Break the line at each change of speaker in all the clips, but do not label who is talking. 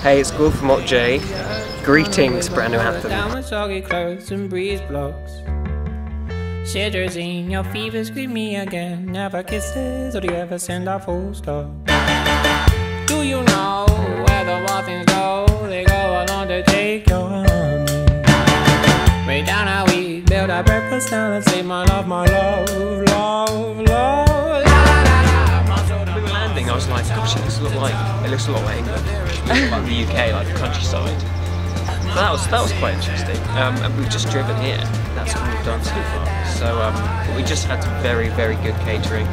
Hey, it's Gul from Ott J. Greetings, brand new anthem.
Shivers in your fever, scream me again. Never kisses, or do you ever send a full stop? Do you know where the wild things go? They go along to take your honey. Way down how we build our breakfast down and say my love, love, love.
We were landing, I was like, gosh, it looks a lot like England. It looks like the UK, like the countryside. That was quite interesting. And we've just driven here. That's what we've done so far. So we just had some very, very good catering.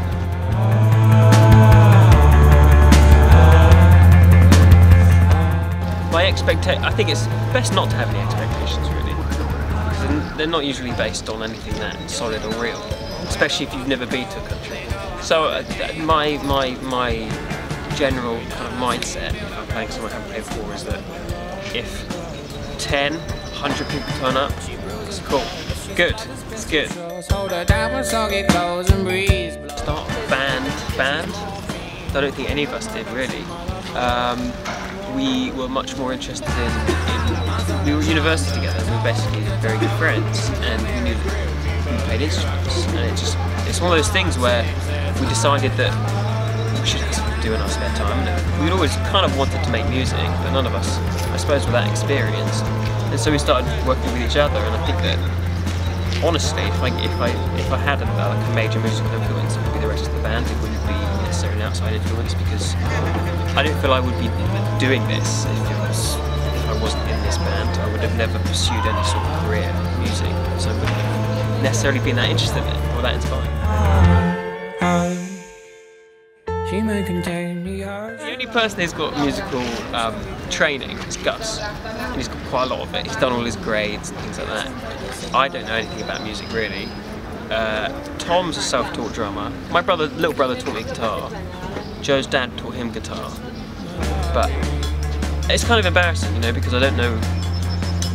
I think it's best not to have any expectations, really. Because they're not usually based on anything that solid or real, especially if you've never been to a country. So my general kind of mindset, if I'm playing somewhere I haven't played before, is that if 10, 100 people turn up, it's cool. Good. It's good. Start a band. I don't think any of us did, really. We were much more interested in we were at university together, we were basically very good friends, and we knew that we played instruments, and it's one of those things where we decided that we should have something to do in our spare time. And we'd always kind of wanted to make music, but none of us, I suppose, were that experienced. And so we started working with each other, and I think that, honestly, if I had a major musical influence, it would be the rest of the band. It wouldn't be necessarily an outside influence, because I don't feel I would be doing this if I wasn't in this band. I would have never pursued any sort of career in music, so I wouldn't have necessarily been that interested in it or that inspired. The only person who's got musical training is Gus, and he's got quite a lot of it. He's done all his grades and things like that. I don't know anything about music, really. Tom's a self-taught drummer. My little brother taught me guitar. Joe's dad taught him guitar. But it's kind of embarrassing, you know, because I don't know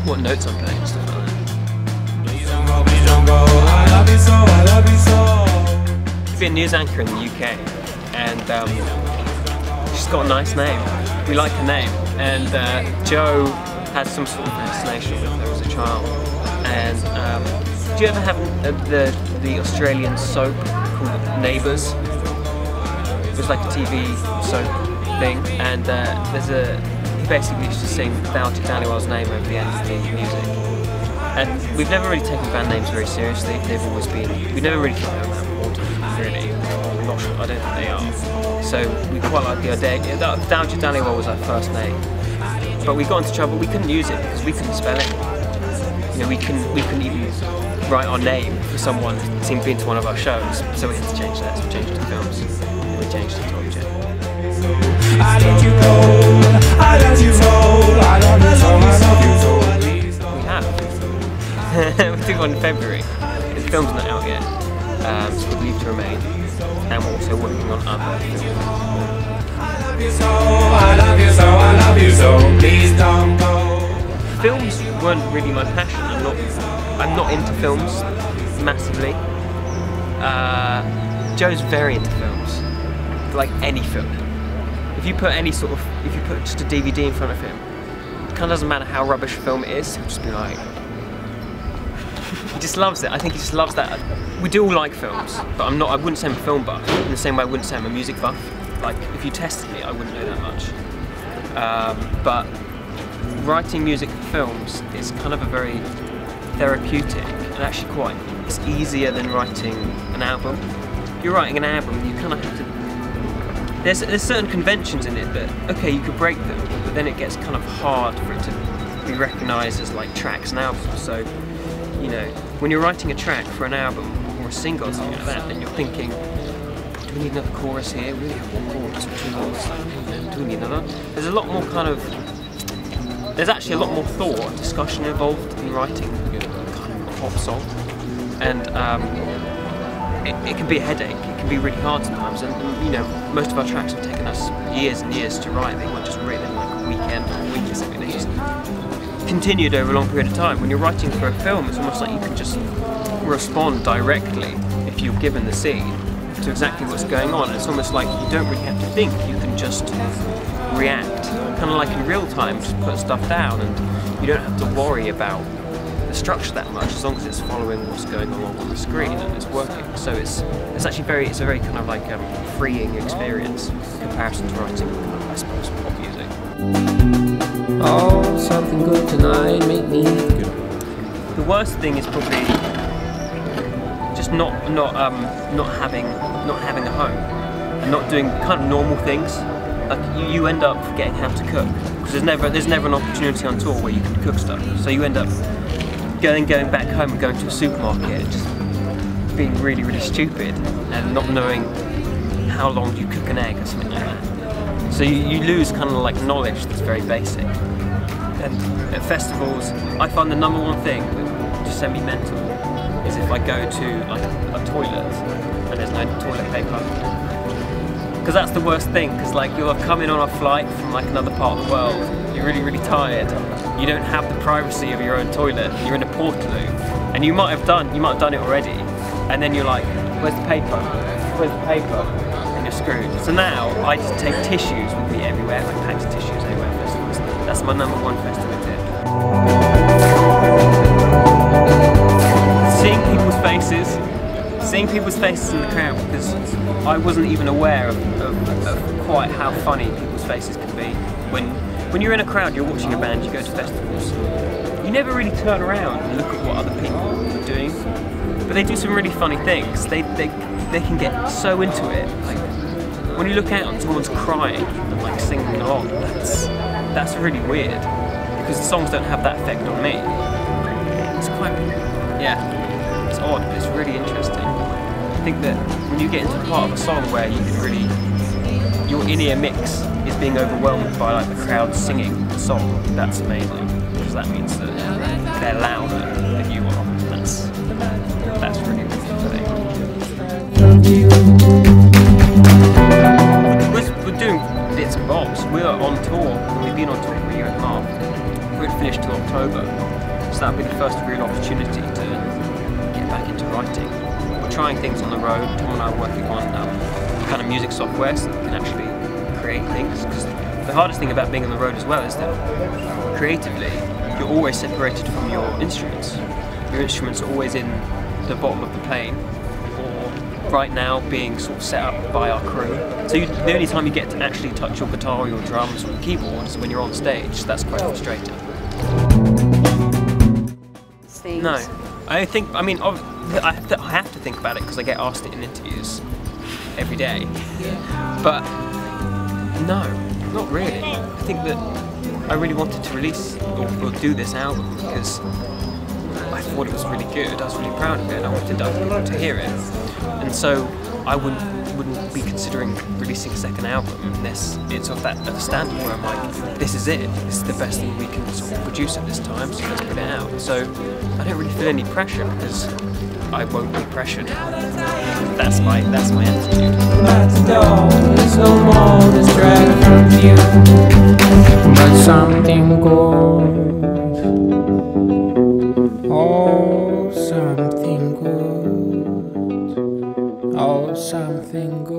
what notes I'm playing and stuff like that. She's been a news anchor in the UK, and she's got a nice name. We like her name, and Joe had some sort of fascination with her as a child. And do you ever have the Australian soap called Neighbours? It was like a TV soap thing, and he basically used to sing Doughty Dallywell's name over the end of the music. And we've never really taken band names very seriously. They've always been, we never really thought they were that important, really. I'm not sure, I don't think they are. So we quite like the idea. Doughty Dallywell was our first name, but we got into trouble. We couldn't use it because we couldn't spell it. You know, we couldn't even write our name for someone who seemed to be into one of our shows, so we had to change that. So we changed it to films, and we changed it to Ott J.
I let you roll, I let you roll, I love you so, I love you so.
We have. We took one in February. The film's not out yet. It's called Leave to Remain, and we're also working on other films.
I love you so, I love you so, I love you so, please don't go.
Films weren't really my passion. I'm not into films massively. Joe's very into films, like any film. If you put just a DVD in front of him, it kind of doesn't matter how rubbish a film it is, he'll just be like, he just loves it. I think he just loves that. We do all like films, but I wouldn't say I'm a film buff, in the same way I wouldn't say I'm a music buff. Like, if you tested me, I wouldn't know that much. But writing music for films is kind of a very therapeutic, and actually it's easier than writing an album. If you're writing an album, you kind of have to, there's certain conventions in it that, okay, you could break them, but then it gets kind of hard for it to be recognised as like tracks and albums. So, you know, when you're writing a track for an album or a single or something like that, then you're thinking, do we need another chorus here? We only have one chorus, do we need another? There's a lot more there's actually a lot more thought and discussion involved in writing kind of a pop song, and it can be a headache. It can be really hard sometimes, and you know, most of our tracks have taken us years and years to write. They weren't just written in like a weekend or a week or something. They just continued over a long period of time. When you're writing for a film, it's almost like you can just respond directly if you're given the scene to exactly what's going on. It's almost like you don't really have to think. You can just react. kind of like in real time, just put stuff down, and you don't have to worry about the structure that much, as long as it's following what's going along on the screen and it's working. So it's actually it's a very kind of like freeing experience in comparison to writing, I suppose, pop music.
Oh, something good tonight, make me feel.
The worst thing is probably just not having a home and not doing kind of normal things. Like you end up forgetting how to cook, because there's never an opportunity on tour where you can cook stuff. So you end up going back home and going to a supermarket, just being really stupid and not knowing how long you cook an egg or something like that. So you lose kind of like knowledge that's very basic. And at festivals, I find the #1 thing that just sent me mental is if I go to like a toilet and there's no toilet paper. Because that's the worst thing, because like you'll have come in on a flight from like another part of the world, you're really tired, you don't have the privacy of your own toilet, you're in a portaloo, and you might have done it already, and then you're like, where's the paper? Where's the paper? And you're screwed. So now I just take tissues with me everywhere, like packs of tissues everywhere at festivals. That's my #1 festival tip. Seeing people's faces in the crowd, because I wasn't even aware of quite how funny people's faces can be. When you're in a crowd, you're watching a band, you go to festivals, you never really turn around and look at what other people are doing, but they do some really funny things. They can get so into it. Like when you look out and someone's crying and like singing along, that's really weird, because the songs don't have that effect on me. It's quite, yeah, it's odd, but it's really interesting. I think that when you get into a part of a song where you can really, your in-ear mix is being overwhelmed by like the crowd singing the song, that's amazing, because that means that they're louder than you are. That's really interesting. We're doing bits and bobs. We're on tour, and we've been on tour for a year and a half. We're finished till October, so that'll be the first real opportunity to get back into writing. We're trying things on the road. Tom and I are working on kind of music software so that we can actually create things. Because the hardest thing about being on the road as well is that creatively, you're always separated from your instruments. Your instruments are always in the bottom of the plane, or right now being sort of set up by our crew. So the only time you get to actually touch your guitar or your drums or keyboard is when you're on stage. So that's quite frustrating. No, I mean, I have to think about it because I get asked it in interviews every day. But no, not really. I think that I really wanted to release or do this album because I thought it was really good. I was really proud of it, and I wanted other people to hear it. And so I wouldn't be considering releasing a second album unless it's of that standard where I'm like, this is it. This is the best thing we can sort of produce at this time, so let's put it out. So I don't really feel any pressure because I won't be pressured. That's my attitude. There's no more distract from you, but something goes. Oh, something good. Oh, something good.